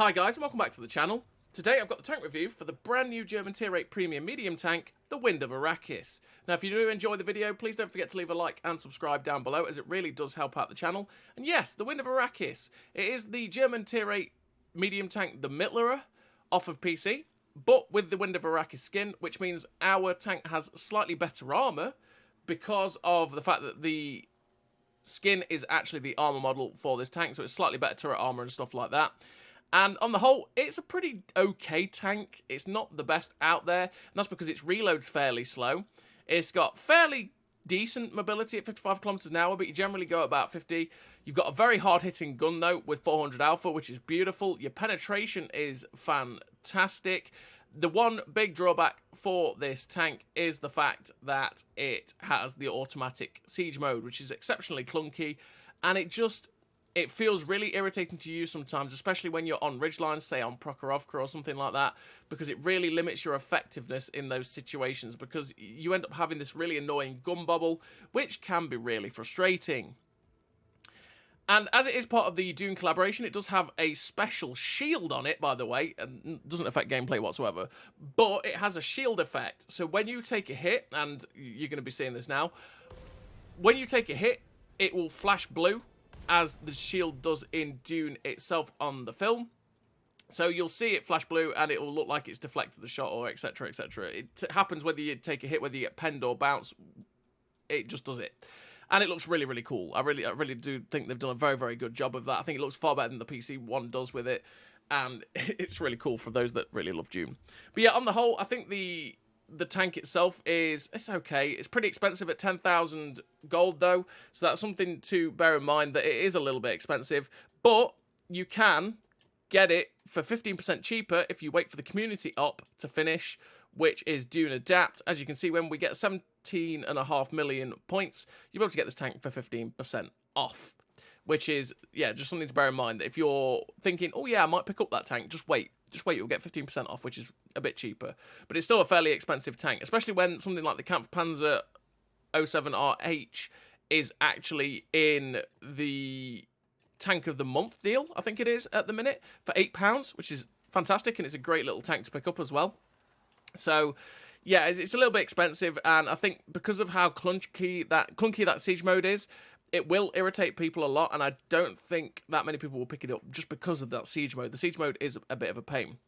Hi guys and welcome back to the channel. Today I've got the tank review for the brand new German Tier 8 Premium Medium tank, the Wind of Arrakis. Now if you do enjoy the video, please don't forget to leave a like and subscribe down below as it really does help out the channel. And yes, the Wind of Arrakis, it is the German Tier 8 Medium tank, the Mittlerer, off of PC, but with the Wind of Arrakis skin, which means our tank has slightly better armour because of the fact that the skin is actually the armour model for this tank, so it's slightly better turret armour and stuff like that. And on the whole, it's a pretty okay tank. It's not the best out there, and that's because its reload's fairly slow. It's got fairly decent mobility at 55 kilometers an hour, but you generally go at about 50. You've got a very hard-hitting gun, though, with 400 alpha, which is beautiful. Your penetration is fantastic. The one big drawback for this tank is the fact that it has the automatic siege mode, which is exceptionally clunky, and it feels really irritating to use sometimes, especially when you're on ridgelines, say on Prokhorovka or something like that, because it really limits your effectiveness in those situations, because you end up having this really annoying gun bobble, which can be really frustrating. And as it is part of the Dune Collaboration, it does have a special shield on it, by the way, and doesn't affect gameplay whatsoever, but it has a shield effect. So when you take a hit, and you're going to be seeing this now, when you take a hit, it will flash blue, as the shield does in Dune itself on the film. So you'll see it flash blue and it will look like it's deflected the shot or etc, etc. It happens whether you take a hit, whether you get penned or bounce. It just does it. And it looks really, really cool. I really do think they've done a very, very good job of that. I think it looks far better than the PC one does with it. And it's really cool for those that really love Dune. But yeah, on the whole, I think the tank itself it's okay. It's pretty expensive at 10,000 gold though, so that's something to bear in mind, that it is a little bit expensive, but you can get it for 15% cheaper if you wait for the community op to finish, which is Dune Adapt. As you can see, when we get 17.5 million points, you'll be able to get this tank for 15% off, which is, yeah, just something to bear in mind. If you're thinking, oh yeah, I might pick up that tank, just wait, you'll get 15% off, which is a bit cheaper. But it's still a fairly expensive tank, especially when something like the Kampfpanzer 07RH is actually in the Tank of the Month deal, I think it is, at the minute, for £8, which is fantastic, and it's a great little tank to pick up as well. So, yeah, it's a little bit expensive, and I think because of how clunky that siege mode is, it will irritate people a lot, and I don't think that many people will pick it up just because of that siege mode. The siege mode is a bit of a pain.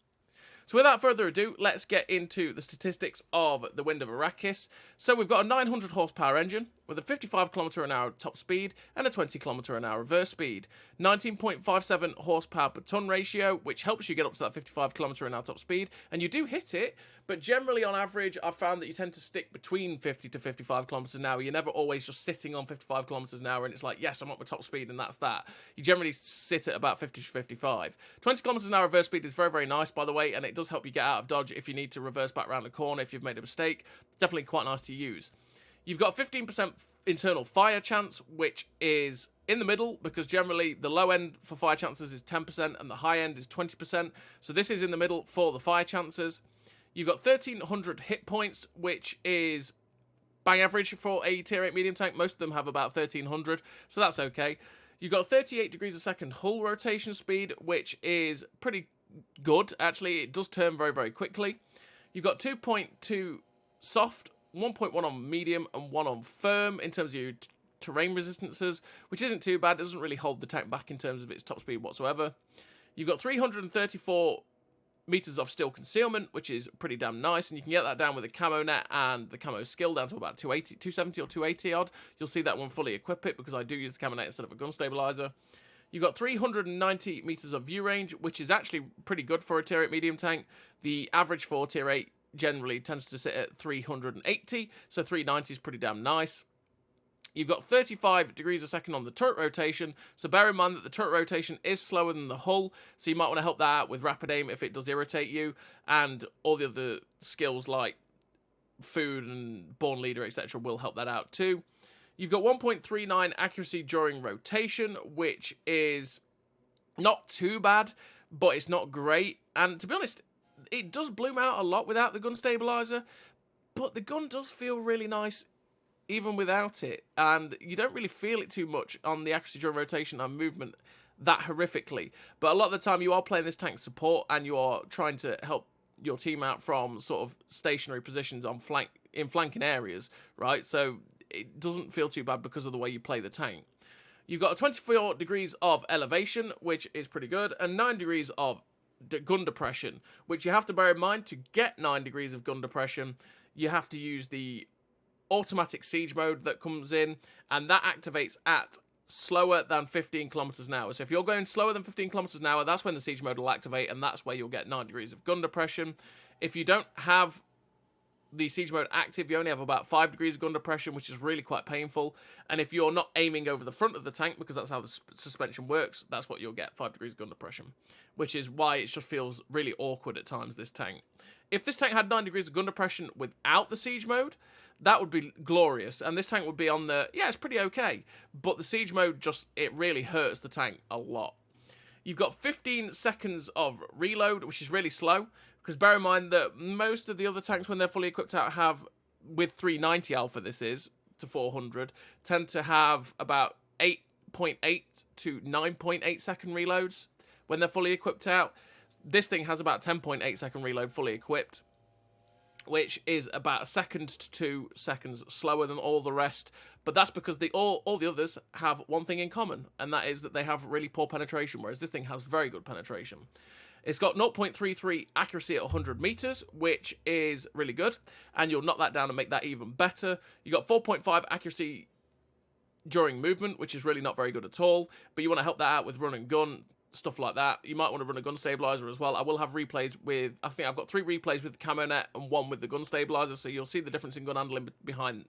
So without further ado, let's get into the statistics of the Wind of Arrakis. So we've got a 900 horsepower engine with a 55 km/h top speed and a 20 km/h reverse speed. 19.57 horsepower per ton ratio, which helps you get up to that 55 km/h top speed. And you do hit it, but generally on average, I've found that you tend to stick between 50 to 55 km/h. You're never always just sitting on 55 km/h and it's like, yes, I'm at my top speed and that's that. You generally sit at about 50 to 55. 20 km/h reverse speed is very, very nice, by the way, and it does help you get out of dodge if you need to reverse back around the corner if you've made a mistake. It's definitely quite nice to use. You've got 15% internal fire chance, which is in the middle, because generally the low end for fire chances is 10% and the high end is 20%. So this is in the middle for the fire chances. You've got 1,300 hit points, which is bang average for a tier 8 medium tank. Most of them have about 1,300, so that's okay. You've got 38 degrees a second hull rotation speed, which is pretty good, actually. It does turn very, very quickly. You've got 2.2 soft, 1.1 on medium, and 1 on firm in terms of your terrain resistances, which isn't too bad. It doesn't really hold the tank back in terms of its top speed whatsoever. You've got 334 meters of steel concealment, which is pretty damn nice, and you can get that down with the camo net and the camo skill down to about 270 or 280 odd. You'll see that one fully equip it, because I do use the camo net instead of a gun stabilizer. You've got 390 meters of view range, which is actually pretty good for a tier 8 medium tank. The average for tier 8 generally tends to sit at 380, so 390 is pretty damn nice. You've got 35 degrees a second on the turret rotation, so bear in mind that the turret rotation is slower than the hull, so you might want to help that out with rapid aim if it does irritate you, and all the other skills like food and born leader, etc. will help that out too. You've got 1.39 accuracy during rotation, which is not too bad, but it's not great. And to be honest, it does bloom out a lot without the gun stabilizer, but the gun does feel really nice even without it. And you don't really feel it too much on the accuracy during rotation and movement that horrifically. But a lot of the time you are playing this tank support and you are trying to help your team out from sort of stationary positions on flanking areas, right? So it doesn't feel too bad because of the way you play the tank. You've got a 24 degrees of elevation, which is pretty good, and 9 degrees of gun depression, which you have to bear in mind. To get 9 degrees of gun depression, you have to use the automatic siege mode that comes in, and that activates at slower than 15 kilometers an hour. So if you're going slower than 15 kilometers an hour, that's when the siege mode will activate, and that's where you'll get 9 degrees of gun depression. If you don't have the siege mode active, you only have about 5 degrees of gun depression, which is really quite painful. And if you're not aiming over the front of the tank, because that's how the suspension works, that's what you'll get, 5 degrees of gun depression, which is why it just feels really awkward at times, this tank. If this tank had 9 degrees of gun depression without the siege mode, that would be glorious, and this tank would be on the, yeah, it's pretty okay, but the siege mode just, it really hurts the tank a lot. You've got 15 seconds of reload, which is really slow, because bear in mind that most of the other tanks, when they're fully equipped out, have, with 390 alpha this is, to 400, tend to have about 8.8 to 9.8 second reloads when they're fully equipped out. This thing has about 10.8 second reload fully equipped, which is about a second to 2 seconds slower than all the rest. But that's because all the others have one thing in common, and that is that they have really poor penetration, whereas this thing has very good penetration. It's got 0.33 accuracy at 100 meters, which is really good, and you'll knock that down and make that even better. You got 4.5 accuracy during movement, which is really not very good at all, but you want to help that out with run and gun, stuff like that. You might want to run a gun stabilizer as well. I will have replays with, I think I've got 3 replays with the camo net and 1 with the gun stabilizer, so you'll see the difference in gun handling behind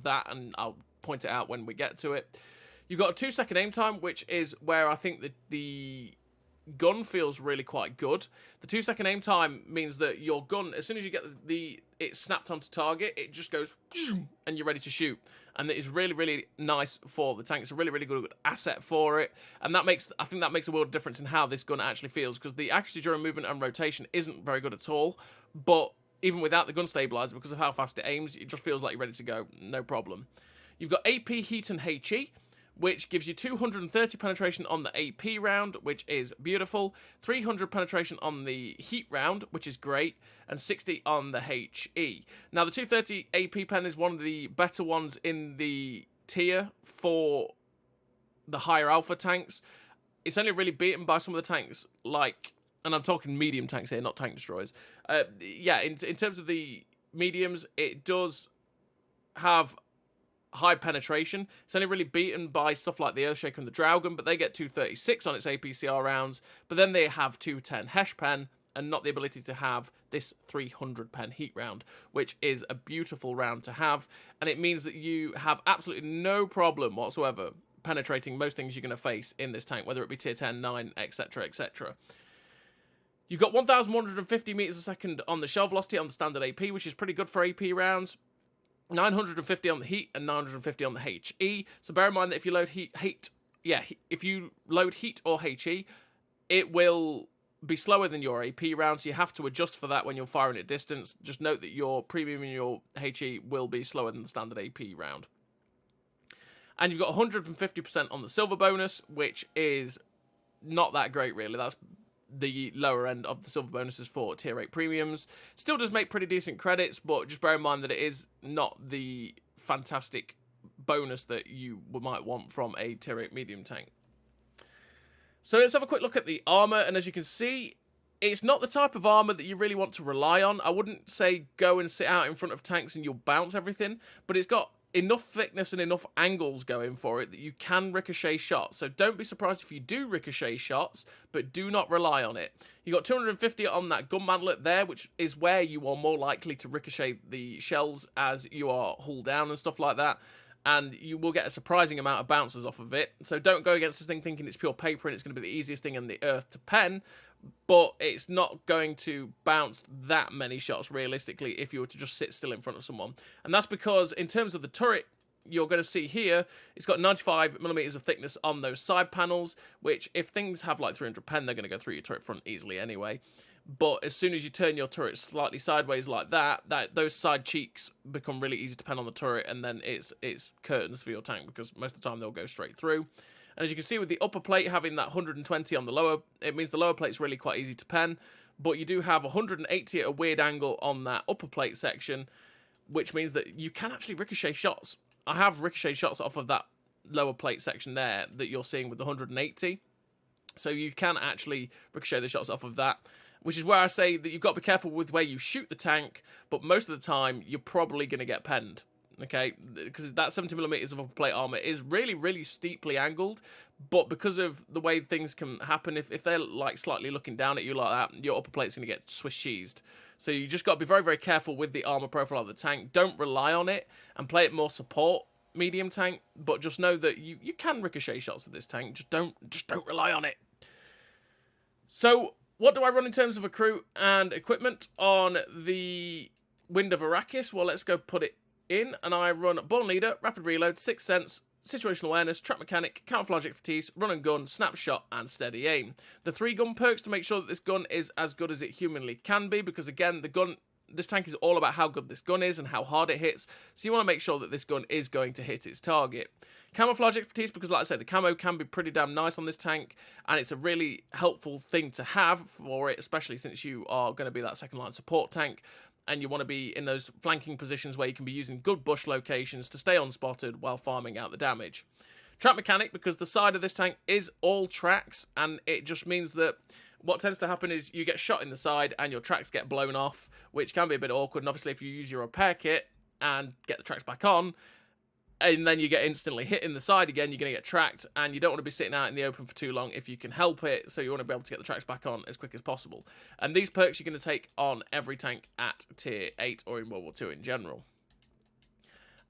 that, and I'll point it out when we get to it. You've got a 2-second aim time, which is where I think that the gun feels really quite good. The 2-second aim time means that your gun, as soon as you get it snapped onto target, it just goes and you're ready to shoot, and it is really, really nice for the tank. It's a really, really good asset for it, and I think that makes a world of difference in how this gun actually feels, because the accuracy during movement and rotation isn't very good at all, but even without the gun stabilizer, because of how fast it aims, it just feels like you're ready to go, no problem. You've got AP, Heat, and HE, which gives you 230 penetration on the AP round, which is beautiful, 300 penetration on the Heat round, which is great, and 60 on the HE. Now, the 230 AP pen is one of the better ones in the tier for the higher alpha tanks. It's only really beaten by some of the tanks, like, and I'm talking medium tanks here, not tank destroyers. Yeah, in terms of the mediums, it does have high penetration. It's only really beaten by stuff like the Earthshaker and the Draugen, but they get 236 on its APCR rounds, but then they have 210 Hesh pen, and not the ability to have this 300 pen Heat round, which is a beautiful round to have, and it means that you have absolutely no problem whatsoever penetrating most things you're going to face in this tank, whether it be tier 10, 9, etc, etc. You've got 1,150 meters a second on the shell velocity on the standard AP, which is pretty good for AP rounds. 950 on the Heat and 950 on the HE. So bear in mind that if you load if you load Heat or HE, it will be slower than your AP round, so you have to adjust for that when you're firing at distance. Just note that your premium and your HE will be slower than the standard AP round. And you've got 150% on the silver bonus, which is not that great, really. That's the lower end of the silver bonuses for tier 8 premiums. Still does make pretty decent credits, but just bear in mind that it is not the fantastic bonus that you might want from a tier 8 medium tank. So let's have a quick look at the armor, and as you can see, it's not the type of armor that you really want to rely on. I wouldn't say go and sit out in front of tanks and you'll bounce everything, but it's got enough thickness and enough angles going for it that you can ricochet shots. So don't be surprised if you do ricochet shots, but do not rely on it. You got 250 on that gun mantlet there, which is where you are more likely to ricochet the shells as you are hull down and stuff like that. And you will get a surprising amount of bounces off of it. So don't go against this thing thinking it's pure paper and it's going to be the easiest thing on the earth to pen. But it's not going to bounce that many shots realistically if you were to just sit still in front of someone. And that's because in terms of the turret, you're going to see here, it's got 95 millimeters of thickness on those side panels, which if things have like 300 pen, they're going to go through your turret front easily anyway. But as soon as you turn your turret slightly sideways like that, those side cheeks become really easy to pen on the turret, and then it's curtains for your tank, because most of the time they'll go straight through. And as you can see with the upper plate having that 120 on the lower, it means the lower plate's really quite easy to pen. But you do have 180 at a weird angle on that upper plate section, which means that you can actually ricochet shots. I have ricochet shots off of that lower plate section there that you're seeing with the 180. So you can actually ricochet the shots off of that, which is where I say that you've got to be careful with where you shoot the tank, but most of the time you're probably going to get penned. Okay, because that 70mm of upper plate armor is really, really steeply angled, but because of the way things can happen, if they're like slightly looking down at you like that, your upper plate's going to get Swiss cheesed. So you just got to be very, very careful with the armor profile of the tank. Don't rely on it and play it more support medium tank, but just know that you can ricochet shots with this tank. Just don't rely on it. So what do I run in terms of a crew and equipment on the Wind of Arrakis? Well, let's go put it in, and I run Born Leader, Rapid Reload, Sixth Sense, Situational Awareness, Track Mechanic, Camouflage Expertise, Run and Gun, Snapshot, and Steady Aim. The 3 gun perks to make sure that this gun is as good as it humanly can be, because again, this tank is all about how good this gun is and how hard it hits, so you want to make sure that this gun is going to hit its target. Camouflage Expertise, because like I said, the camo can be pretty damn nice on this tank, and it's a really helpful thing to have for it, especially since you are going to be that second line support tank, and you want to be in those flanking positions where you can be using good bush locations to stay unspotted while farming out the damage. Track Mechanic, because the side of this tank is all tracks, and it just means that what tends to happen is you get shot in the side and your tracks get blown off, which can be a bit awkward, and obviously if you use your repair kit and get the tracks back on, and then you get instantly hit in the side again, you're going to get tracked, and you don't want to be sitting out in the open for too long if you can help it, so you want to be able to get the tracks back on as quick as possible. And these perks you're going to take on every tank at Tier 8 or in World War II in general.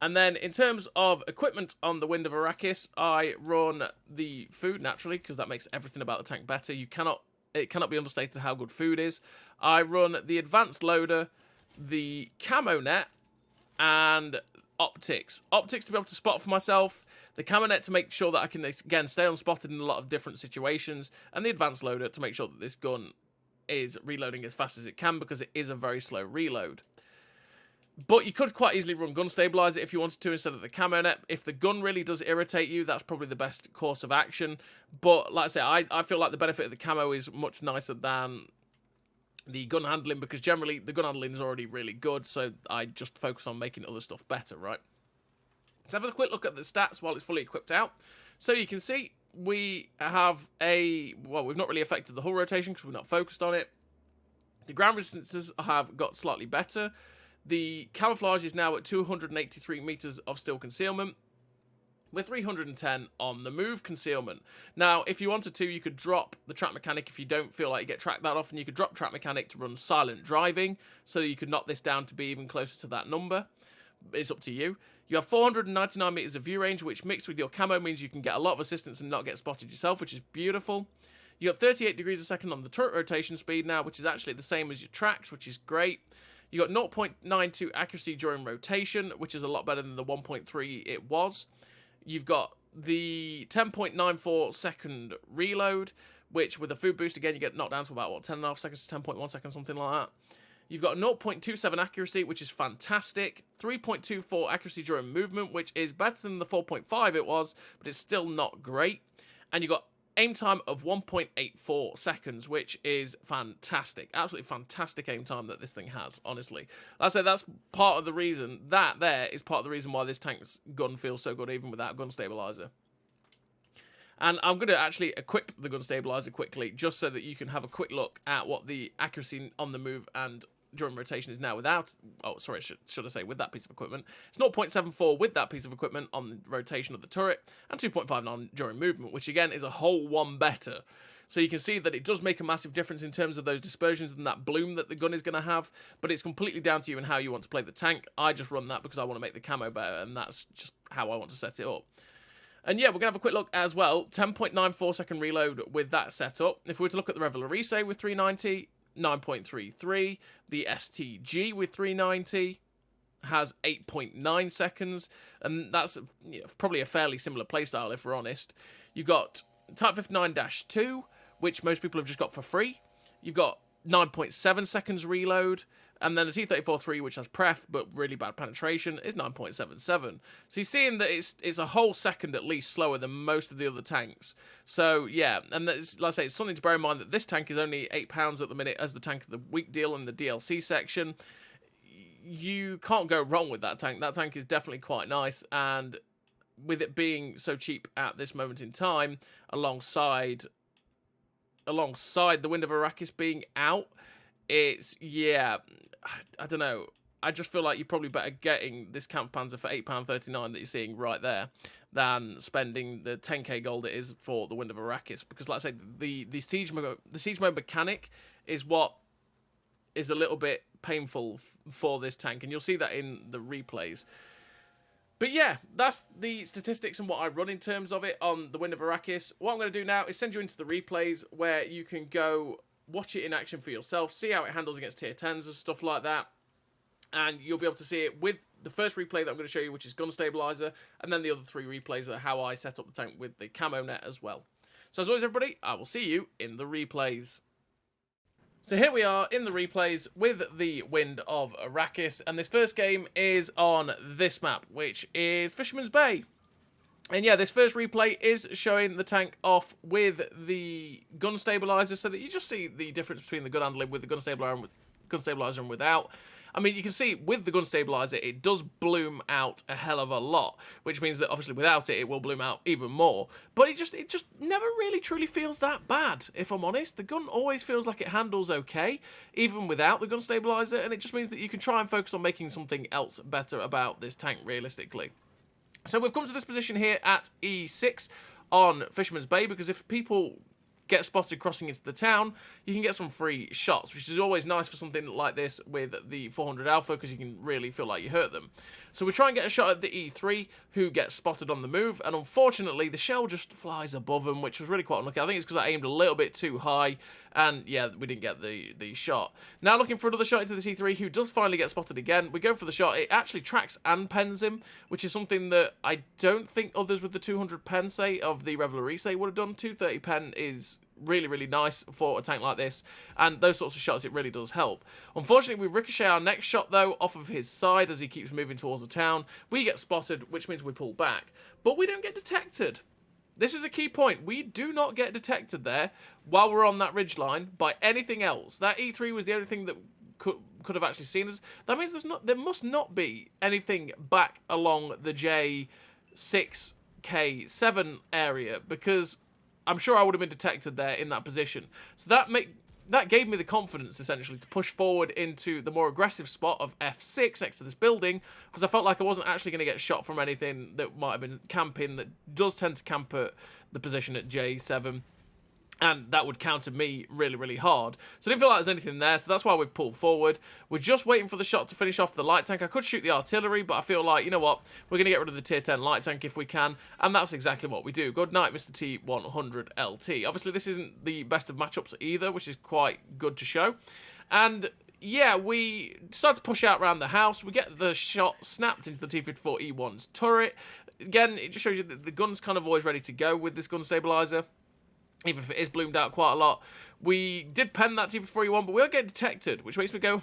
And then in terms of equipment on the Wind of Arrakis, I run the food naturally, because that makes everything about the tank better. It cannot be understated how good food is. I run the Advanced Loader, the Camo Net, and Optics. Optics to be able to spot for myself, the Camo Net to make sure that I can, again, stay unspotted in a lot of different situations, and the Advanced Loader to make sure that this gun is reloading as fast as it can, because it is a very slow reload. But you could quite easily run Gun Stabilizer if you wanted to instead of the Camo Net. If the gun really does irritate you, that's probably the best course of action. But like I say, I feel like the benefit of the camo is much nicer than the gun handling, because generally the gun handling is already really good, so I just focus on making other stuff better, right? Let's have a quick look at the stats while it's fully equipped out. So you can see we have we've not really affected the hull rotation because we're not focused on it. The ground resistances have got slightly better. The camouflage is now at 283 meters of steel concealment, with 310 on the move concealment. Now, if you wanted to, you could drop the Track Mechanic if you don't feel like you get tracked that often. You could drop Track Mechanic to run silent driving, so you could knock this down to be even closer to that number. It's up to you. You have 499 meters of view range, which mixed with your camo means you can get a lot of assistance and not get spotted yourself, which is beautiful. You got 38 degrees a second on the turret rotation speed now, which is actually the same as your tracks, which is great. You got 0.92 accuracy during rotation, which is a lot better than the 1.3 it was. You've got the 10.94 second reload, which with a food boost, again, you get knocked down to about, 10.5 seconds to 10.1 seconds, something like that. You've got 0.27 accuracy, which is fantastic. 3.24 accuracy during movement, which is better than the 4.5 it was, but it's still not great. And you've got aim time of 1.84 seconds, which is fantastic. Absolutely fantastic aim time that this thing has, honestly. Like I said, that's part of the reason, that there is part of the reason why this tank's gun feels so good even without gun stabilizer. And I'm going to actually equip the gun stabilizer quickly, just so that you can have a quick look at what the accuracy on the move and during rotation is now without, should I say with that piece of equipment. It's 0.74 with that piece of equipment on the rotation of the turret, and 2.59 during movement, which again is a whole one better. So you can see that it does make a massive difference in terms of those dispersions and that bloom that the gun is going to have, but it's completely down to you and how you want to play the tank. I just run that because I want to make the camo better, and that's just how I want to set it up. And yeah, we're going to have a quick look as well. 10.94 second reload with that setup. If we were to look at the Revelarice with 390, 9.33. The STG with 390 has 8.9 seconds, and that's probably a fairly similar playstyle if we're honest. You've got Type 59-2, which most people have just got for free. You've got 9.7 seconds reload, And then the T-34-3, which has pref but really bad penetration, is 9.77. So you're seeing that it's a whole second at least slower than most of the other tanks. So yeah, and like I say, it's something to bear in mind that this tank is only £8 at the minute as the tank of the week deal in the DLC section. You can't go wrong with that tank. That tank is definitely quite nice, and with it being so cheap at this moment in time, alongside the Wind of Arrakis being out, it's, yeah, I don't know. I just feel like you're probably better getting this Camp Panzer for £8.39 that you're seeing right there than spending the 10k gold it is for the Wind of Arrakis. Because, like I say, the siege mode mechanic is what is a little bit painful for this tank, and you'll see that in the replays. But yeah, that's the statistics and what I run in terms of it on the Wind of Arrakis. What I'm going to do now is send you into the replays where you can go watch it in action for yourself, see how it handles against tier 10s and stuff like that. And you'll be able to see it with the first replay that I'm going to show you, which is Gun Stabilizer, and then the other 3 replays are how I set up the tank with the camo net as well. So as always, everybody, I will see you in the replays. So here we are in the replays with the Wind of Arrakis, and this first game is on this map, which is Fisherman's Bay. And yeah, this first replay is showing the tank off with the gun stabilizer, so that you just see the difference between the gun handling with the gun stabilizer and without. I mean, you can see with the gun stabilizer, it does bloom out a hell of a lot, which means that obviously without it, it will bloom out even more. But it just never really truly feels that bad, if I'm honest. The gun always feels like it handles okay, even without the gun stabilizer, and it just means that you can try and focus on making something else better about this tank realistically. So we've come to this position here at E6 on Fisherman's Bay, because if people get spotted crossing into the town, you can get some free shots, which is always nice for something like this with the 400 Alpha, because you can really feel like you hurt them. So we try and get a shot at the E3, who gets spotted on the move, and unfortunately the shell just flies above them, which was really quite unlucky. I think it's because I aimed a little bit too high, and yeah, we didn't get the shot. Now looking for another shot into the C3, who does finally get spotted again. We go for the shot. It actually tracks and pens him, which is something that I don't think others with the 200 pen, say, of the Revelry, say, would have done. 230 pen is really, really nice for a tank like this, and those sorts of shots, it really does help. Unfortunately, we ricochet our next shot, though, off of his side as he keeps moving towards the town. We get spotted, which means we pull back, but we don't get detected. This is a key point. We do not get detected there while we're on that ridgeline by anything else. That E3 was the only thing that could have actually seen us. That means there must not be anything back along the J6K7 area, because I'm sure I would have been detected there in that position. So that gave me the confidence, essentially, to push forward into the more aggressive spot of F6 next to this building, because I felt like I wasn't actually going to get shot from anything that might have been camping, that does tend to camp at the position at J7. And that would counter me really, really hard. So I didn't feel like there was anything there, so that's why we've pulled forward. We're just waiting for the shot to finish off the light tank. I could shoot the artillery, but I feel like, you know what, we're going to get rid of the tier 10 light tank if we can, and that's exactly what we do. Good night, Mr. T100LT. Obviously, this isn't the best of matchups either, which is quite good to show. And yeah, we start to push out around the house. We get the shot snapped into the T-54E1's turret. Again, it just shows you that the gun's kind of always ready to go with this gun stabilizer, even if it is bloomed out quite a lot. We did pen that T-54E1, but we won't get detected, which makes me go,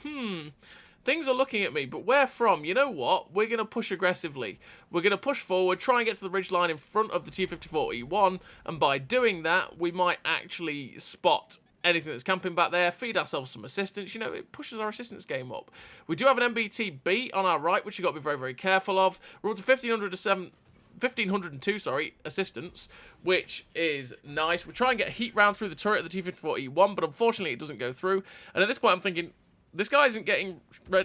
things are looking at me, but where from? You know what? We're going to push aggressively. We're going to push forward, try and get to the ridgeline in front of the T-54E1, and by doing that, we might actually spot anything that's camping back there, feed ourselves some assistance. You know, it pushes our assistance game up. We do have an MBTB on our right, which you've got to be very, very careful of. We're up to 1,502 assistance, which is nice. We try and get a heat round through the turret of the T-54E1, but unfortunately it doesn't go through. And at this point I'm thinking, this guy isn't getting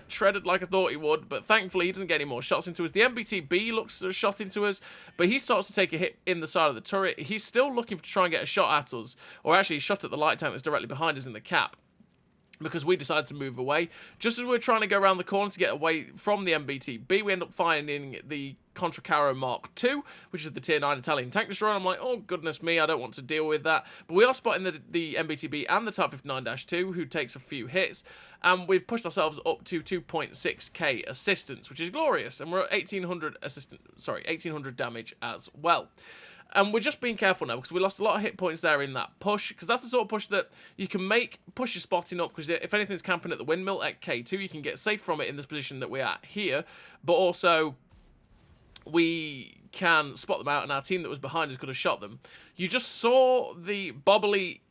shredded like I thought he would, but thankfully he doesn't get any more shots into us. The MBTB looks to have shot into us, but he starts to take a hit in the side of the turret. He's still looking to try and get a shot at us, or actually he shot at the light tank that's directly behind us in the cap, because we decided to move away. Just as we were trying to go around the corner to get away from the MBTB, we end up finding the Contracaro Mark II, which is the tier 9 Italian tank destroyer. I'm like, oh goodness me, I don't want to deal with that. But we are spotting the MBTB and the Type 59-2, who takes a few hits, and we've pushed ourselves up to 2.6k assistance, which is glorious, and we're at 1800 damage as well. And we're just being careful now because we lost a lot of hit points there in that push. Because that's the sort of push that you can push your spotting up. Because if anything's camping at the windmill at K2, you can get safe from it in this position that we're at here. But also, we can spot them out, and our team that was behind us could have shot them. You just saw the bobbly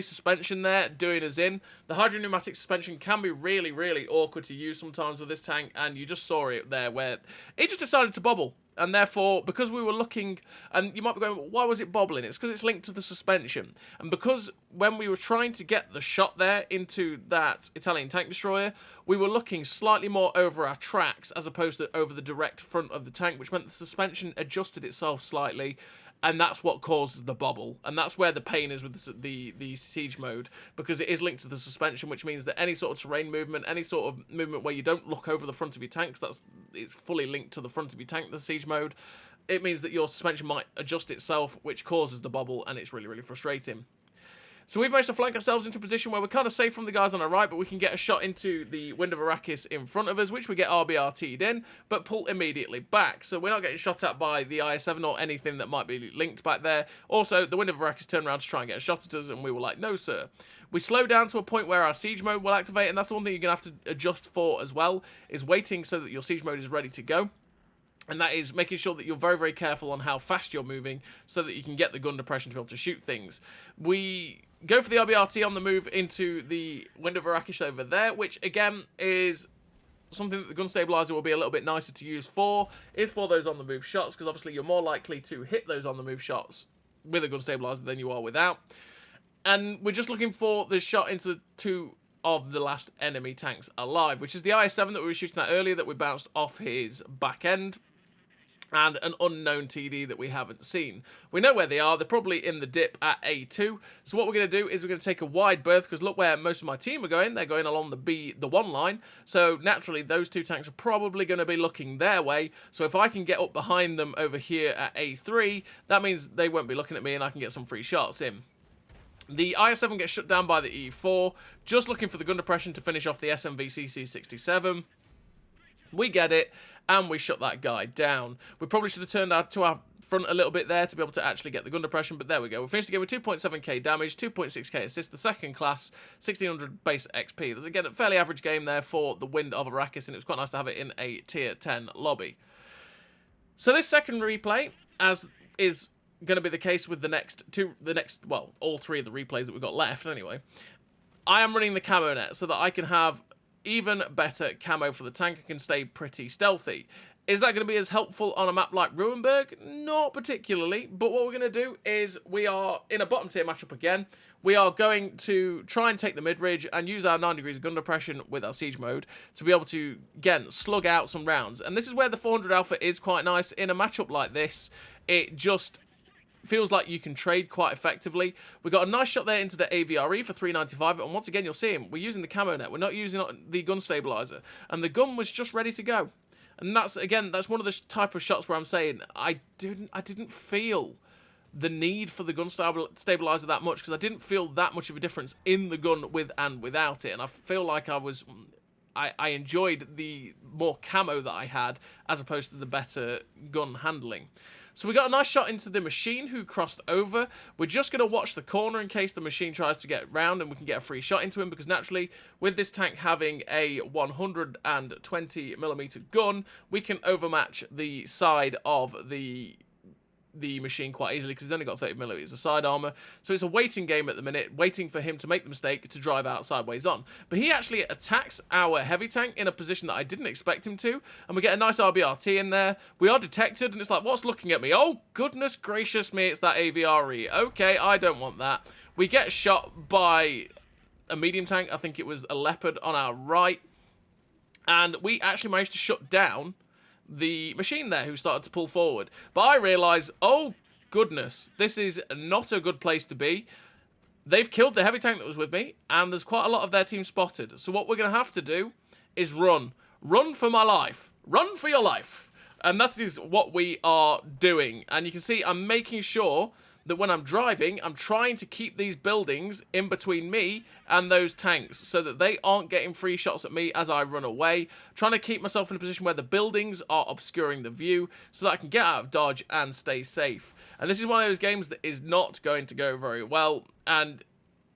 suspension there doing us in. The hydropneumatic suspension can be really, really awkward to use sometimes with this tank, and you just saw it there where it just decided to bobble. And therefore, because we were looking, and you might be going, why was it bobbling? It's because it's linked to the suspension. And because when we were trying to get the shot there into that Italian tank destroyer, we were looking slightly more over our tracks as opposed to over the direct front of the tank, which meant the suspension adjusted itself slightly. And that's what causes the bobble. And that's where the pain is with the siege mode, because it is linked to the suspension, which means that any sort of terrain movement, any sort of movement where you don't look over the front of your tanks, it's fully linked to the front of your tank, the siege mode. It means that your suspension might adjust itself, which causes the bobble, and it's really, really frustrating. So we've managed to flank ourselves into a position where we're kind of safe from the guys on our right, but we can get a shot into the Wind of Arrakis in front of us, which we get RBRT'd in, but pull immediately back. So we're not getting shot at by the IS-7 or anything that might be linked back there. Also, the Wind of Arrakis turned around to try and get a shot at us, and we were like, no, sir. We slow down to a point where our siege mode will activate, and that's the one thing you're going to have to adjust for as well, is waiting so that your siege mode is ready to go. And that is making sure that you're very, very careful on how fast you're moving so that you can get the gun depression to be able to shoot things. We go for the RBRT on the move into the Wind of Arrakis over there, which, again, is something that the gun stabilizer will be a little bit nicer to use for, is for those on-the-move shots, because obviously you're more likely to hit those on-the-move shots with a gun stabilizer than you are without. And we're just looking for the shot into two of the last enemy tanks alive, which is the IS-7 that we were shooting at earlier that we bounced off his back end, and an unknown TD that we haven't seen. We know where they are. They're probably in the dip at A2. So what we're going to do is we're going to take a wide berth, because look where most of my team are going. They're going along the 1 line. So naturally, those two tanks are probably going to be looking their way. So if I can get up behind them over here at A3, that means they won't be looking at me and I can get some free shots in. The IS-7 gets shut down by the E4, just looking for the gun depression to finish off the SMV-CC-67. We get it, and we shut that guy down. We probably should have turned to our front a little bit there to be able to actually get the gun depression, but there we go. We finished the game with 2.7k damage, 2.6k assist, the second class, 1600 base XP. There's, again, a fairly average game there for the Wind of Arrakis, and it was quite nice to have it in a tier 10 lobby. So this second replay, as is going to be the case with all three of the replays that we've got left anyway, I am running the camo net so that I can have even better camo for the tank and can stay pretty stealthy. Is that going to be as helpful on a map like Ruinberg? Not particularly, but what we're going to do is we are in a bottom tier matchup again. We are going to try and take the mid-ridge and use our 9 degrees of gun depression with our siege mode to be able to, again, slug out some rounds. And this is where the 400 alpha is quite nice. In a matchup like this, it just feels like you can trade quite effectively. We got a nice shot there into the AVRE for 395, and once again, you'll see him. We're using the camo net. We're not using the gun stabilizer, and the gun was just ready to go. And that's, again, that's one of the type of shots where I'm saying I didn't feel the need for the gun stabilizer that much, because I didn't feel that much of a difference in the gun with and without it, and I feel like I enjoyed the more camo that I had as opposed to the better gun handling. So we got a nice shot into the machine who crossed over. We're just going to watch the corner in case the machine tries to get round and we can get a free shot into him, because naturally, with this tank having a 120mm gun, we can overmatch the side of the machine quite easily, because he's only got 30mm of side armor. So it's a waiting game at the minute, waiting for him to make the mistake to drive out sideways on. But he actually attacks our heavy tank in a position that I didn't expect him to, and we get a nice RBRT in there. We are detected, and it's like, what's looking at me? Oh, goodness gracious me, it's that AVRE. Okay, I don't want that. We get shot by a medium tank. I think it was a Leopard on our right, and we actually managed to shut down the machine there who started to pull forward. But I realise, oh goodness, this is not a good place to be. They've killed the heavy tank that was with me, and there's quite a lot of their team spotted. So what we're going to have to do is run. Run for my life. Run for your life. And that is what we are doing. And you can see I'm making sure that when I'm driving, I'm trying to keep these buildings in between me and those tanks so that they aren't getting free shots at me as I run away. Trying to keep myself in a position where the buildings are obscuring the view so that I can get out of dodge and stay safe. And this is one of those games that is not going to go very well, and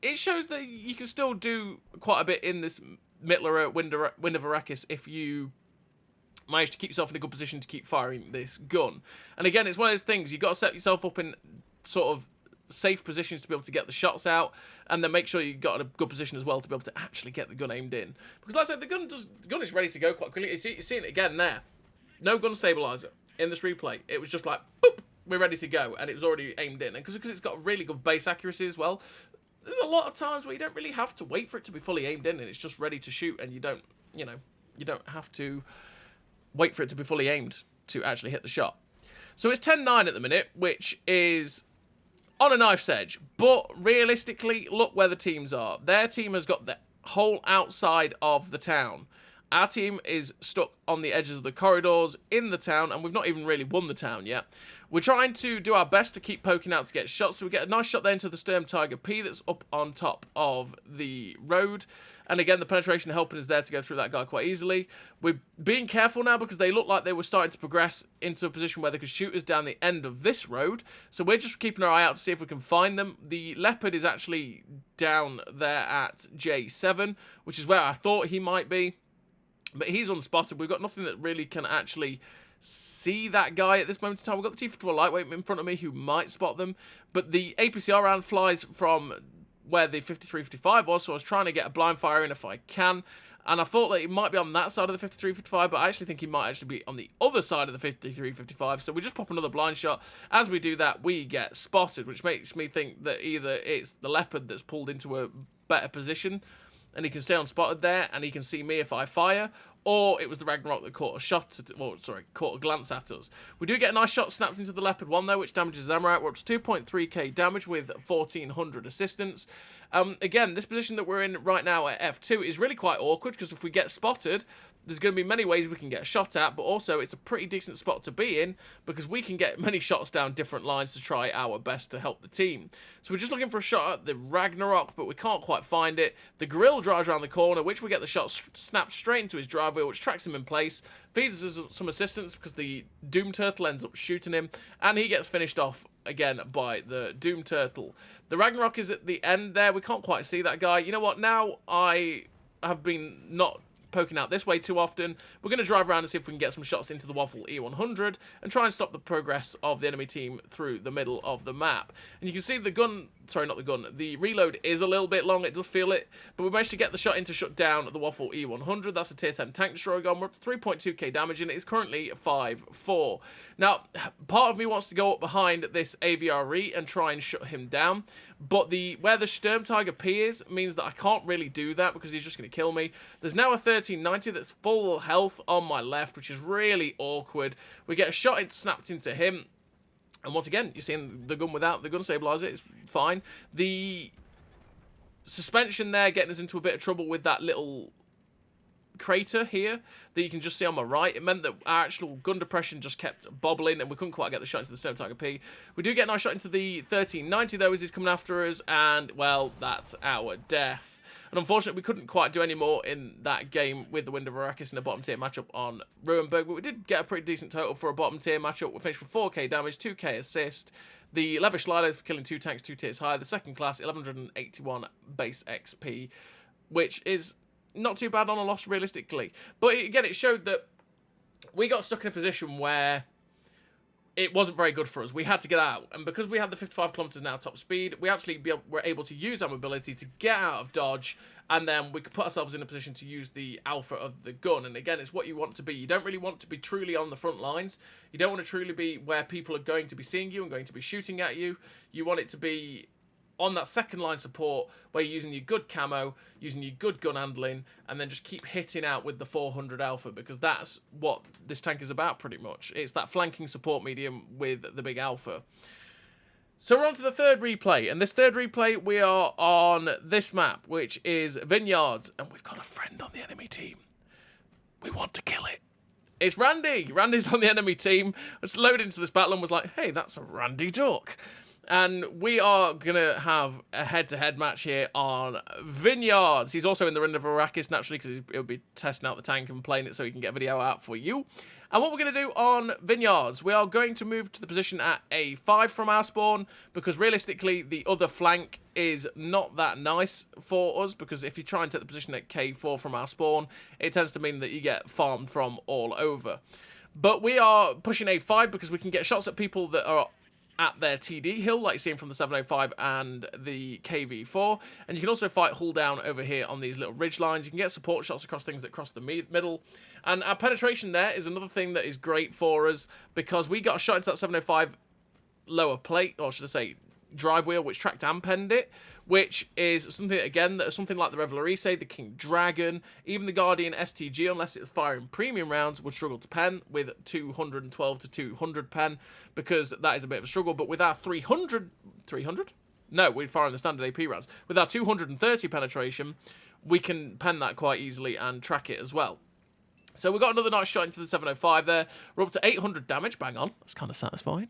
it shows that you can still do quite a bit in this Middle Wind of Arrakis if you manage to keep yourself in a good position to keep firing this gun. And again, it's one of those things, you've got to set yourself up in sort of safe positions to be able to get the shots out, and then make sure you've got in a good position as well to be able to actually get the gun aimed in. Because like I said, the gun is ready to go quite quickly. You're seeing it again there. No gun stabilizer in this replay. It was just like, boop, we're ready to go, and it was already aimed in. And because it's got really good base accuracy as well, there's a lot of times where you don't really have to wait for it to be fully aimed in, and it's just ready to shoot, and you don't have to wait for it to be fully aimed to actually hit the shot. So it's 10-9 at the minute, which is on a knife's edge. But realistically, look where the teams are. Their team has got the whole outside of the town. Our team is stuck on the edges of the corridors in the town, and we've not even really won the town yet. We're trying to do our best to keep poking out to get shots, so we get a nice shot there into the Sturm Tiger P that's up on top of the road. And again, the penetration helping us there to go through that guy quite easily. We're being careful now because they look like they were starting to progress into a position where they could shoot us down the end of this road. So we're just keeping our eye out to see if we can find them. The Leopard is actually down there at J7, which is where I thought he might be. But he's unspotted. We've got nothing that really can actually see that guy at this moment in time. We've got the T-54 lightweight in front of me who might spot them. But the APCR round flies from where the 53-55 was, so I was trying to get a blind fire in if I can. And I thought that he might be on that side of the 53-55, but I actually think he might actually be on the other side of the 53-55. So we just pop another blind shot. As we do that, we get spotted, which makes me think that either it's the Leopard that's pulled into a better position, and he can stay unspotted there, and he can see me if I fire, or it was the Ragnarok that caught a glance at us. We do get a nice shot snapped into the Leopard 1 though, which damages them out. We're up to 2.3k damage with 1400 assistance. Again, this position that we're in right now at F2 is really quite awkward, because if we get spotted, there's going to be many ways we can get a shot at, but also it's a pretty decent spot to be in, because we can get many shots down different lines to try our best to help the team. So we're just looking for a shot at the Ragnarok, but we can't quite find it. The Grill drives around the corner, which we get the shot snapped straight into his driveway, which tracks him in place, feeds us some assistance because the Doom Turtle ends up shooting him, and he gets finished off again by the Doom Turtle. The Ragnarok is at the end there. We can't quite see that guy. You know what? Now I have been not poking out this way too often. We're going to drive around and see if we can get some shots into the Waffle E100 and try and stop the progress of the enemy team through the middle of the map. And you can see the gun, sorry, not the gun, the reload is a little bit long, it does feel it, but we managed to get the shot in to shut down the Waffle E100. That's a tier 10 tank destroyer gun. We're up to 3.2k damage and it is currently 5-4. Now, part of me wants to go up behind this AVRE and try and shut him down, but where the Sturm Tiger P is means that I can't really do that because he's just going to kill me. There's now a 1390 that's full health on my left, which is really awkward. We get a shot snapped into him, and once again, you're seeing the gun without the gun stabilizer. It's fine. The suspension there getting us into a bit of trouble with that little crater here that you can just see on my right. It meant that our actual gun depression just kept bobbling and we couldn't quite get the shot into the Sturm Tiger P. We do get a nice shot into the 1390 though as he's coming after us, and well, that's our death. And unfortunately, we couldn't quite do any more in that game with the Wind of Arrakis in a bottom tier matchup on Ruinberg, but we did get a pretty decent total for a bottom tier matchup. We finished with 4k damage, 2k assist. The Levish Sliders for killing 2 tanks 2 tiers higher. The second class, 1181 base XP, which is not too bad on a loss realistically. But again, it showed that we got stuck in a position where it wasn't very good for us. We had to get out. And because we had the 55 kilometers an hour top speed, we actually were able to use our mobility to get out of dodge, and then we could put ourselves in a position to use the alpha of the gun. And again, it's what you want to be. You don't really want to be truly on the front lines. You don't want to truly be where people are going to be seeing you and going to be shooting at you. You want it to be on that second line support where you're using your good camo, using your good gun handling, and then just keep hitting out with the 400 alpha, because that's what this tank is about pretty much. It's that flanking support medium with the big alpha. So we're on to the third replay, and this third replay we are on this map, which is Vineyards, and we've got a friend on the enemy team. We want to kill it. It's Randy. Randy's on the enemy team. I just loaded into this battle and was like, hey, that's a Randy Duck. And we are going to have a head-to-head match here on Vineyards. He's also in the Wind of Arrakis, naturally, because he'll be testing out the tank and playing it so he can get a video out for you. And what we're going to do on Vineyards, we are going to move to the position at A5 from our spawn, because realistically, the other flank is not that nice for us, because if you try and take the position at K4 from our spawn, it tends to mean that you get farmed from all over. But we are pushing A5 because we can get shots at people that are at their TD hill, like seeing from the 705 and the KV4, and you can also fight hull down over here on these little ridge lines. You can get support shots across things that cross the middle, and our penetration there is another thing that is great for us, because we got a shot into that 705 lower plate, or should I say drive wheel, which tracked and penned it, which is something, again, that something like the Revelarice, the King Dragon, even the Guardian STG, unless it's firing premium rounds, would struggle to pen with 212 to 200 pen, because that is a bit of a struggle. But with our 300? No, we'd fire in the standard AP rounds. With our 230 penetration, we can pen that quite easily and track it as well. So we got another nice shot into the 705 there. We're up to 800 damage, bang on. That's kind of satisfying.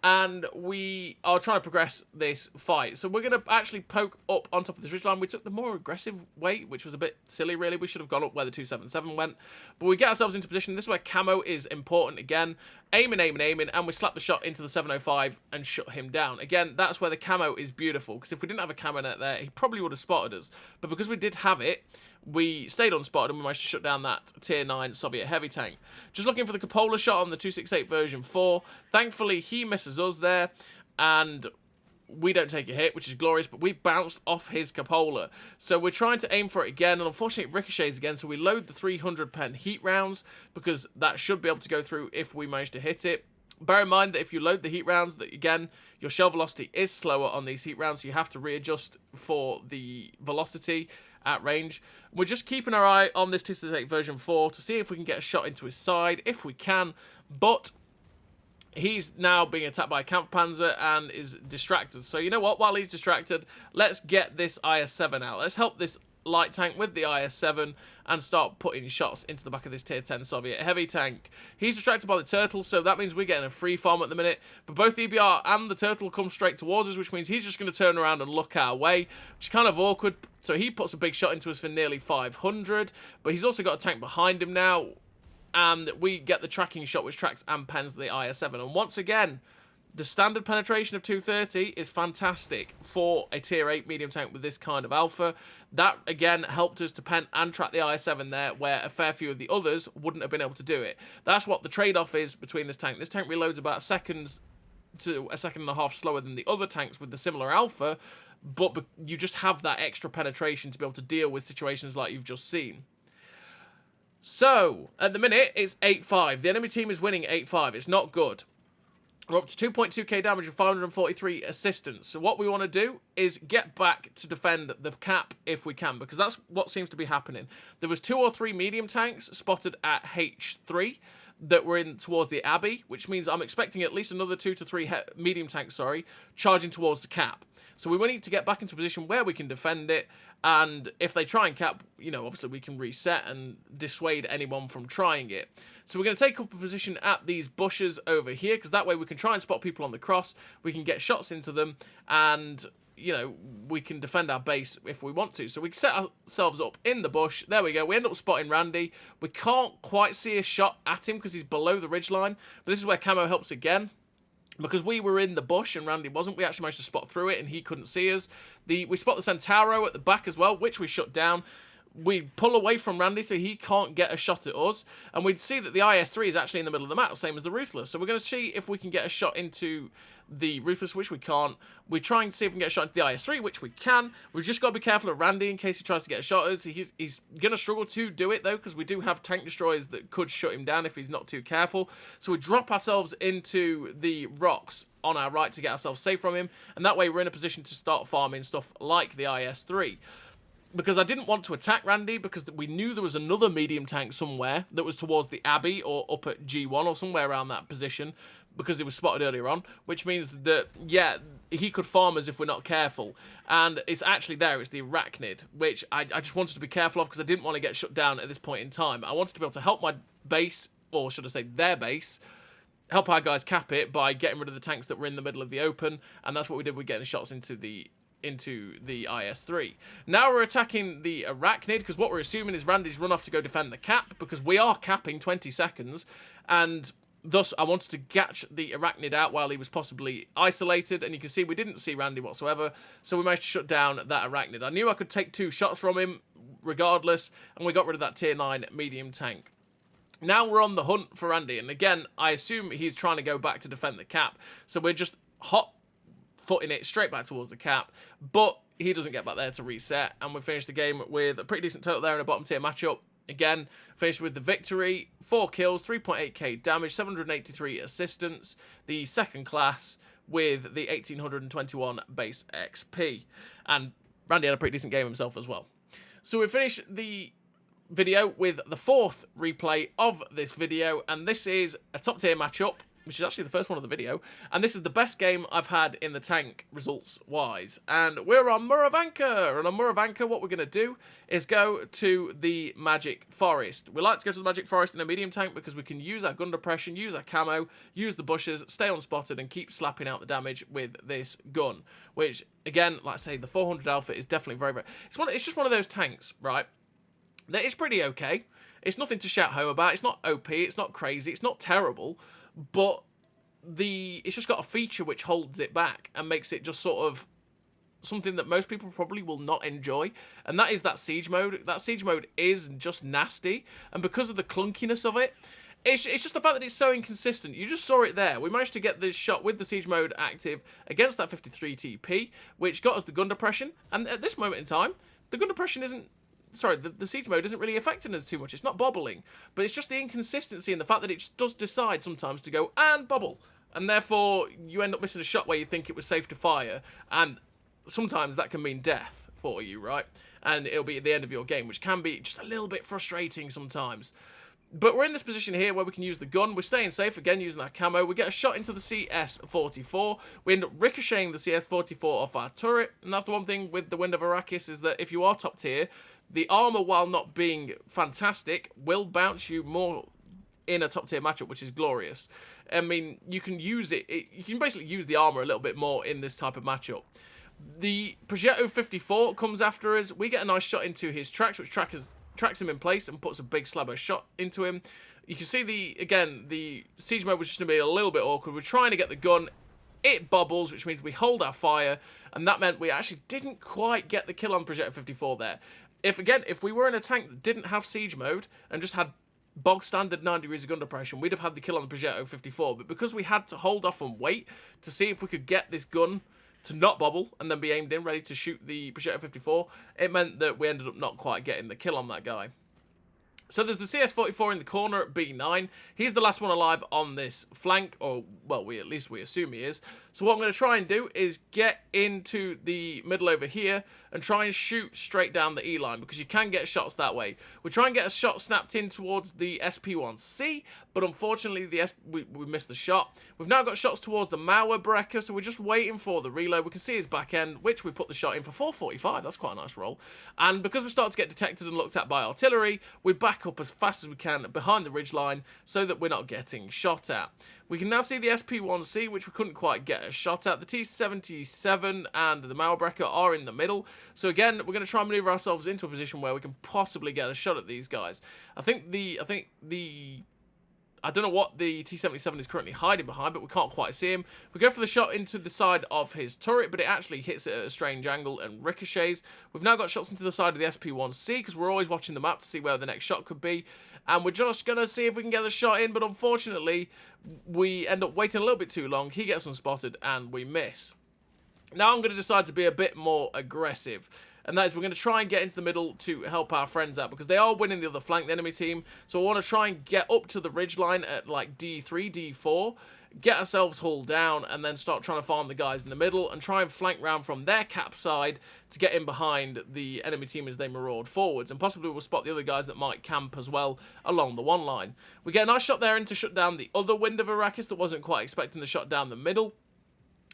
And we are trying to progress this fight. So we're going to actually poke up on top of this ridgeline. We took the more aggressive way, which was a bit silly, really. We should have gone up where the 277 went. But we get ourselves into position. This is where camo is important again. Aiming, and we slap the shot into the 705 and shut him down. Again, that's where the camo is beautiful, because if we didn't have a camo net there, he probably would have spotted us. But because we did have it, we stayed unspotted and we managed to shut down that tier 9 Soviet heavy tank. Just looking for the cupola shot on the 268 version 4. Thankfully, he misses us there, and we don't take a hit, which is glorious, but we bounced off his cupola. So we're trying to aim for it again, and unfortunately it ricochets again, so we load the 300 pen heat rounds, because that should be able to go through if we manage to hit it. Bear in mind that if you load the heat rounds, that again, your shell velocity is slower on these heat rounds, so you have to readjust for the velocity at range. We're just keeping our eye on this 268 version 4 to see if we can get a shot into his side, if we can, but he's now being attacked by a Kampfpanzer and is distracted. So you know what, while he's distracted, let's get this IS-7 out. Let's help this light tank with the IS-7 and start putting shots into the back of this tier 10 Soviet heavy tank. He's distracted by the turtle, so that means we're getting a free farm at the minute, but both the EBR and the turtle come straight towards us, which means he's just going to turn around and look our way, which is kind of awkward. So he puts a big shot into us for nearly 500, but he's also got a tank behind him now, and we get the tracking shot, which tracks and pens the IS-7. And once again, the standard penetration of 230 is fantastic for a tier 8 medium tank with this kind of alpha. That, again, helped us to pen and track the IS-7 there, where a fair few of the others wouldn't have been able to do it. That's what the trade-off is between this tank. This tank reloads about seconds to a second and a half slower than the other tanks with the similar alpha, but you just have that extra penetration to be able to deal with situations like you've just seen. So, at the minute, it's 8-5. The enemy team is winning 8-5. It's not good. We're up to 2.2k damage and 543 assistance. So what we want to do is get back to defend the cap if we can, because that's what seems to be happening. There was 2 or 3 medium tanks spotted at H3 that were in towards the Abbey, which means I'm expecting at least another 2 to 3 medium tanks, charging towards the cap. So we need to get back into a position where we can defend it, and if they try and cap, you know, obviously we can reset and dissuade anyone from trying it. So we're going to take up a position at these bushes over here, because that way we can try and spot people on the cross, we can get shots into them, and, you know, we can defend our base if we want to. So we can set ourselves up in the bush. There we go. We end up spotting Randy. We can't quite see a shot at him because he's below the ridgeline, but this is where camo helps again. Because we were in the bush and Randy wasn't, we actually managed to spot through it and he couldn't see us. We spot the Centauro at the back as well, which we shut down. We pull away from Randy so he can't get a shot at us. And we'd see that the IS-3 is actually in the middle of the map, same as the Ruthless. So we're going to see if we can get a shot into the Ruthless, which we can't. We're trying to see if we can get a shot into the IS-3, which we can. We've just got to be careful of Randy in case he tries to get a shot at us. He's going to struggle to do it, though, because we do have tank destroyers that could shut him down if he's not too careful. So we drop ourselves into the rocks on our right to get ourselves safe from him. And that way we're in a position to start farming stuff like the IS-3. Because I didn't want to attack Randy, because we knew there was another medium tank somewhere that was towards the Abbey or up at G1 or somewhere around that position, because it was spotted earlier on, which means that, yeah, he could farm us if we're not careful. And it's actually there, it's the Arachnid, which I just wanted to be careful of because I didn't want to get shut down at this point in time. I wanted to be able to help my base, or should I say their base, help our guys cap it by getting rid of the tanks that were in the middle of the open, and that's what we did with getting shots into the IS-3. Now we're attacking the Arachnid, because what we're assuming is Randy's run off to go defend the cap, because we are capping 20 seconds, and thus I wanted to catch the Arachnid out while he was possibly isolated, and you can see we didn't see Randy whatsoever, so we managed to shut down that Arachnid. I knew I could take 2 shots from him regardless, and we got rid of that tier 9 medium tank. Now we're on the hunt for Randy, and again, I assume he's trying to go back to defend the cap, so we're just hot footing it straight back towards the cap, but he doesn't get back there to reset, and we finished the game with a pretty decent total there in a bottom tier matchup. Again, finished with the victory, 4 kills, 3.8k damage, 783 assistance, the second class with the 1821 base XP, and Randy had a pretty decent game himself as well. So we finished the video with the 4th replay of this video, and this is a top tier matchup, which is actually the first one of the video, and this is the best game I've had in the tank results wise, and we're on Muravanka, and on Muravanka what we're going to do is go to the Magic Forest. We like to go to the Magic Forest in a medium tank because we can use our gun depression, use our camo, use the bushes, stay unspotted, and keep slapping out the damage with this gun, which again, like I say, the 400 alpha is definitely very, very, it's just one of those tanks, right, that is pretty okay. It's nothing to shout home about. It's not OP, it's not crazy, it's not terrible, but it's just got a feature which holds it back and makes it just sort of something that most people probably will not enjoy, and that is that siege mode. That siege mode is just nasty, and because of the clunkiness of it, it's just the fact that it's so inconsistent. You just saw it there. We managed to get this shot with the siege mode active against that 53 TP, which got us the gun depression, and at this moment in time, the gun depression isn't, sorry, the siege mode isn't really affecting us too much. It's not bobbling, but it's just the inconsistency and the fact that it just does decide sometimes to go and bobble, and therefore you end up missing a shot where you think it was safe to fire, and sometimes that can mean death for you, right? And it'll be at the end of your game, which can be just a little bit frustrating sometimes. But we're in this position here where we can use the gun. We're staying safe, again, using our camo. We get a shot into the CS-44. We end up ricocheting the CS-44 off our turret. And that's the one thing with the Wind of Arrakis, is that if you are top tier, the armor, while not being fantastic, will bounce you more in a top tier matchup, which is glorious. I mean, you can use it. You can basically use the armor a little bit more in this type of matchup. The Progetto 54 comes after us. We get a nice shot into his tracks, which tracks him in place and puts a big slabber shot into him. You can see the siege mode was just going to be a little bit awkward. We're trying to get the gun. It bobbles, which means we hold our fire, and that meant we actually didn't quite get the kill on Progetto 54 there. If we were in a tank that didn't have siege mode and just had bog standard 9 degrees of gun depression, we'd have had the kill on the Progetto 54, but because we had to hold off and wait to see if we could get this gun to not bobble and then be aimed in, ready to shoot the Progetto 54, it meant that we ended up not quite getting the kill on that guy. So there's the CS-44 in the corner at B9. He's the last one alive on this flank, or, well, at least we assume he is. So what I'm going to try and do is get into the middle over here and try and shoot straight down the E line, because you can get shots that way. We try and get a shot snapped in towards the SP1C, but unfortunately we missed the shot. We've now got shots towards the Mauer Brecker, so we're just waiting for the reload. We can see his back end, which we put the shot in for 445. That's quite a nice roll. And because we start to get detected and looked at by artillery, we back up as fast as we can behind the ridge line so that we're not getting shot at. We can now see the SP1C, which we couldn't quite get a shot at. The T77 and the Mauerbrecher are in the middle. So again, we're going to try and maneuver ourselves into a position where we can possibly get a shot at these guys. I don't know what the T77 is currently hiding behind, but we can't quite see him. We go for the shot into the side of his turret, but it actually hits it at a strange angle and ricochets. We've now got shots into the side of the SP1C, because we're always watching the map to see where the next shot could be. And we're just going to see if we can get the shot in, but unfortunately, we end up waiting a little bit too long. He gets unspotted, and we miss. Now I'm going to decide to be a bit more aggressive. And that is, we're going to try and get into the middle to help our friends out, because they are winning the other flank, the enemy team. So I want to try and get up to the ridgeline at like D3, D4, get ourselves hull down, and then start trying to farm the guys in the middle and try and flank round from their cap side to get in behind the enemy team as they maraud forwards. And possibly we'll spot the other guys that might camp as well along the one line. We get a nice shot there in to shut down the other Wind of Arrakis that wasn't quite expecting the shot down the middle.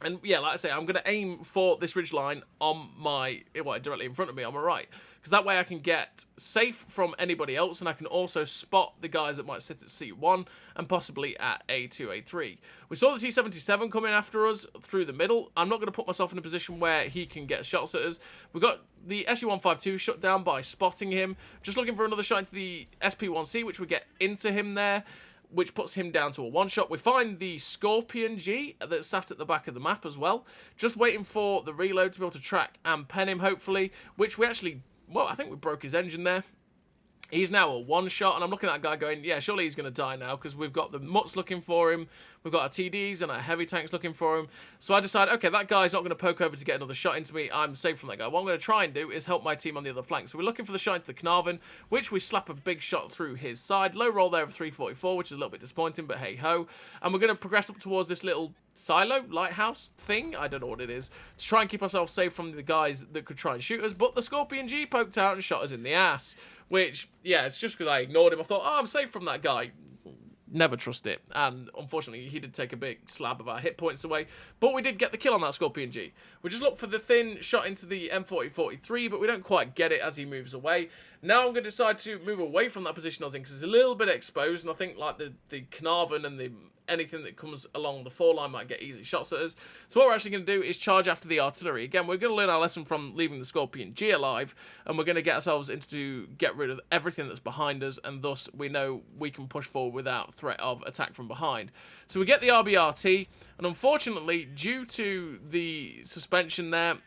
And yeah, like I say, I'm going to aim for this ridgeline on my, well, directly in front of me on my right. Because that way I can get safe from anybody else, and I can also spot the guys that might sit at C1 and possibly at A2, A3. We saw the T-77 coming after us through the middle. I'm not going to put myself in a position where he can get shots at us. We got the SU-152 shut down by spotting him. Just looking for another shot into the SP-1C, which we get into him there, which puts him down to a one-shot. We find the Scorpion G that sat at the back of the map as well. Just waiting for the reload to be able to track and pen him, hopefully, which we actually, well, I think we broke his engine there. He's now a one-shot, and I'm looking at that guy going, yeah, surely he's going to die now, because we've got the Mutts looking for him, we've got our TDs and our heavy tanks looking for him. So I decide, okay, that guy's not going to poke over to get another shot into me. I'm safe from that guy. What I'm going to try and do is help my team on the other flank. So we're looking for the shot into the Carnarvon, which we slap a big shot through his side. Low roll there of 344, which is a little bit disappointing, but hey-ho. And we're going to progress up towards this little silo, lighthouse thing, I don't know what it is, to try and keep ourselves safe from the guys that could try and shoot us. But the Scorpion G poked out and shot us in the ass. Which, yeah, it's just because I ignored him. I thought, oh, I'm safe from that guy. Never trust it. And unfortunately, he did take a big slab of our hit points away. But we did get the kill on that Scorpion G. We just look for the thin shot into the M4043, but we don't quite get it as he moves away. Now I'm going to decide to move away from that position I was in, because it's a little bit exposed, and I think like the Carnarvon and anything that comes along the four-line might get easy shots at us. So what we're actually going to do is charge after the artillery. Again, we're going to learn our lesson from leaving the Scorpion G alive, and we're going to get ourselves into get rid of everything that's behind us, and thus we know we can push forward without threat of attack from behind. So we get the RBRT, and unfortunately, due to the suspension there,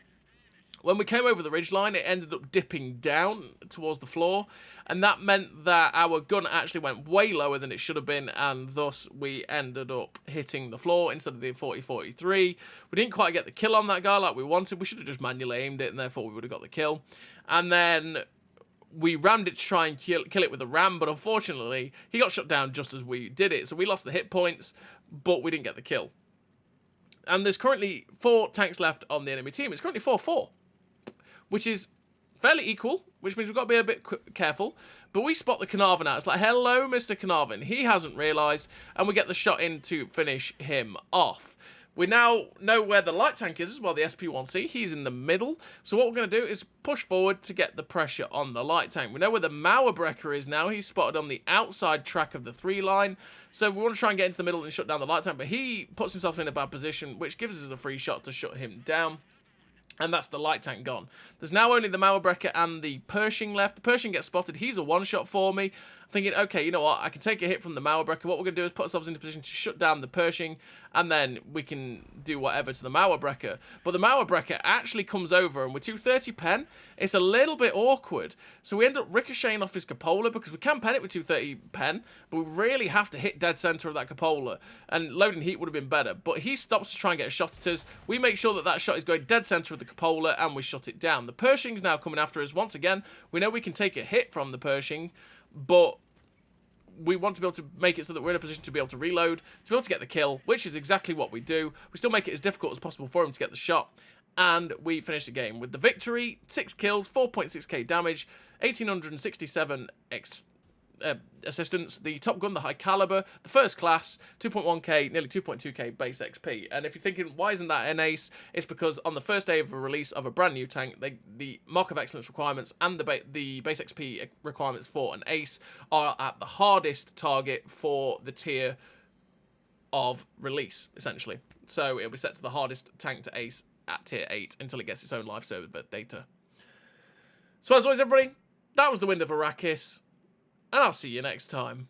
when we came over the ridgeline, it ended up dipping down towards the floor, and that meant that our gun actually went way lower than it should have been, and thus we ended up hitting the floor instead of the 40-43. We didn't quite get the kill on that guy like we wanted. We should have just manually aimed it, and therefore we would have got the kill. And then we rammed it to try and kill it with a ram, but unfortunately, he got shot down just as we did it. So we lost the hit points, but we didn't get the kill. And there's currently 4 tanks left on the enemy team. It's currently 4-4. Which is fairly equal, which means we've got to be a bit careful. But we spot the Carnarvon out. It's like, hello, Mr. Carnarvon. He hasn't realised, and we get the shot in to finish him off. We now know where the light tank is as well, the SP-1C. He's in the middle. So what we're going to do is push forward to get the pressure on the light tank. We know where the Mauerbrecher is now. He's spotted on the outside track of the 3-line. So we want to try and get into the middle and shut down the light tank. But he puts himself in a bad position, which gives us a free shot to shut him down. And that's the light tank gone. There's now only the Mauerbrecher and the Pershing left. The Pershing gets spotted. He's a one-shot for me. I'm thinking, okay, you know what? I can take a hit from the Mauerbrecher. What we're going to do is put ourselves into a position to shut down the Pershing, and then we can do whatever to the Mauerbrecher. But the Mauerbrecher actually comes over, and with 230 pen, it's a little bit awkward. So we end up ricocheting off his cupola, because we can pen it with 230 pen, but we really have to hit dead center of that cupola. And loading heat would have been better. But he stops to try and get a shot at us. We make sure that that shot is going dead center of the cupola, and we shut it down. The Pershing's now coming after us once again. We know we can take a hit from the Pershing, but we want to be able to make it so that we're in a position to be able to reload, to be able to get the kill, which is exactly what we do. We still make it as difficult as possible for him to get the shot, and we finish the game with the victory. 6 kills, 4.6k damage, 1867 assistance, the top gun, the high caliber, the first class, 2.1k, nearly 2.2k base XP. And if you're thinking, why isn't that an ace? It's because on the first day of a release of a brand new tank, the Mark of Excellence requirements and the base XP requirements for an ace are at the hardest target for the tier of release, essentially. So it'll be set to the hardest tank to ace at tier 8 until it gets its own live server data. So as always, everybody, that was the Wind of Arrakis, and I'll see you next time.